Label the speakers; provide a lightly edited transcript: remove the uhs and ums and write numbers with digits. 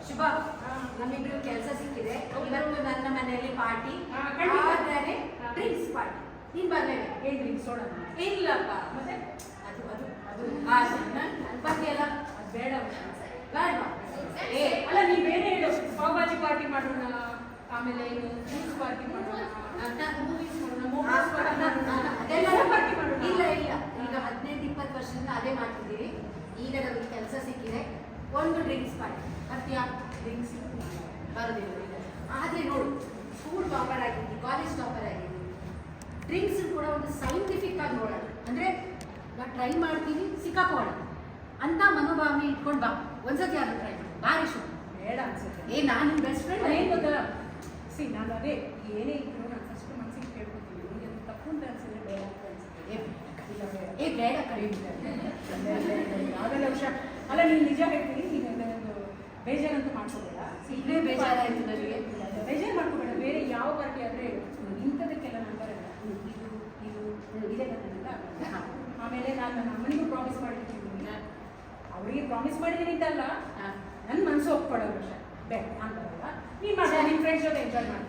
Speaker 1: ಶುಭ, ನಮ್ಮಿಬ್ರು ಕೆಲಸ ಸಿಕ್ಕಿದೆ. ಇವತ್ತು ನನ್ನ ಮನೆಯಲ್ಲಿ ಪಾರ್ಟಿ, ಆದರೆ ಡ್ರಿಂಕ್ಸ್ ಪಾರ್ಟಿ. ನೀನ್ ಬರ್ಲೇನೆ.
Speaker 2: ಏನ್ ಡ್ರಿಂಕ್ಸ್ ನೋಡೋಣ?
Speaker 1: ಇಲ್ಲಪ್ಪ, ಮತ್ತೆ ಅದು ಅದು ಅದು ನನ್ನ ಬಗ್ಗೆ ಎಲ್ಲ ಅದು ಬೇಡ ಬೇಡ.
Speaker 2: ಅಲ್ಲ ನೀನ್ ಬೇರೆ ಹೇಳು. ಪಾವ್ ಭಾಜಿ ಪಾರ್ಟಿ ಮಾಡೋಣ, ಆಮೇಲೆ ಜ್ಯೂಸ್ ಪಾರ್ಟಿ ಮಾಡೋಣ, ಮೂವೀಸ್ ಪಾರ್ಟಿ ಮಾಡೋಣ.
Speaker 1: ಇಲ್ಲ ಇಲ್ಲ, ಈಗ 15-20 ವರ್ಷದಿಂದ ಅದೇ ಮಾಡ್ತಿದ್ದೀವಿ. ಈಗ ನಮಗೆ ಕೆಲಸ ಸಿಕ್ಕಿದೆ, ಒಂದು ಡ್ರಿಂಕ್ಸ್ ಪಾರ್ಟಿ. ಬರ್ತೀಯಾ? ಡ್ರಿಂಕ್ಸ್ ಬರೋದಿಲ್ಲ. ಆದರೆ ನೋಡು, ಸ್ಕೂಲ್ ಟಾಪರ್ ಆಗಿದ್ದಿ, ಕಾಲೇಜ್ ಟಾಪರ್ ಆಗಿದ್ದಿ, ಡ್ರಿಂಕ್ಸ್ ಕೂಡ ಒಂದು ಸೈಂಟಿಫಿಕ್ ಆಗಿ ನೋಡೋಣ. ಅಂದರೆ ನಾ ಟ್ರೈ ಮಾಡ್ತೀನಿ, ಸಿಕ್ಕಾಕೋಣ ಅಂತ ಮನೋಭಾವನೆ ಇಟ್ಕೊಂಡು ಬಾ. ಒಂದ್ಸತಿ ಆದ್ರೂ ಟ್ರೈ ಮಾಡಿ. ಭಾರಿ ಶುಭ.
Speaker 2: ಬೇಡ ಅನ್ಸುತ್ತೆ.
Speaker 1: ನಾನು ನಿನ್ನ ಬೆಸ್ಟ್ ಫ್ರೆಂಡ್.
Speaker 2: ಏನು ಗೊತ್ತಾ, ನಾನು ಅದೇ ಏನೇ ಇದ್ರು ನಾನು ಫಸ್ಟ್ ಮನಸ್ಸಿಗೆ ಕೇಳ್ಕೊತೀನಿ. ನಿಮಗೆ ಅದು ತಪ್ಪು ಅಂತ ಅನ್ಸಿದ್ರೆ ಬೇಡ ಅಂತ ಅನ್ಸುತ್ತೆ.
Speaker 1: ಬೇಡ ಕರೀ
Speaker 2: ಯಾವೆಲ್ಲ ವಿಷಯ ಅಲ್ಲ. ನೀನು ನಿಜ ಹೇಳ್ತೀನಿ, ನೀನು ಬೇಜಾರಂತೂ ಮಾಡ್ಕೋಬೇಡ.
Speaker 1: ಇಲ್ಲೇ ಬೇಜಾರಾಯ್ತು ನನಗೆ.
Speaker 2: ಬೇಜಾರು ಮಾಡ್ಕೋಬೇಡ. ಬೇರೆ ಯಾವ ಪಾರ್ಟಿ ಆದರೆ ಇಂಥದಕ್ಕೆಲ್ಲ ನಂಬರ್ ಇಲ್ಲ. ಇದು ಇದೇ ನನ್ನಿಂದ. ಆಮೇಲೆ ನಾನು ನನ್ನ ಅಮ್ಮನಿಗೂ ಪ್ರಾಮಿಸ್ ಮಾಡಿರ್ತೀನಿ. ಅವರಿಗೆ ಪ್ರಾಮಿಸ್ ಮಾಡಿದ್ದೀನಿ ಅಂತಲ್ಲ, ನನ್ನ ಮನಸ್ಸು ಒಪ್ಕೊಳ್ಳೋ ವಿಷಯ ಬೇಡ ಅಂತಲ್ಲ. ನೀನು ಮಾಡಿ, ನಿಮ್ಮ ಫ್ರೆಂಡ್ಸ್ ಜೊತೆ ಎಂಜಾಯ್ ಮಾಡಿ.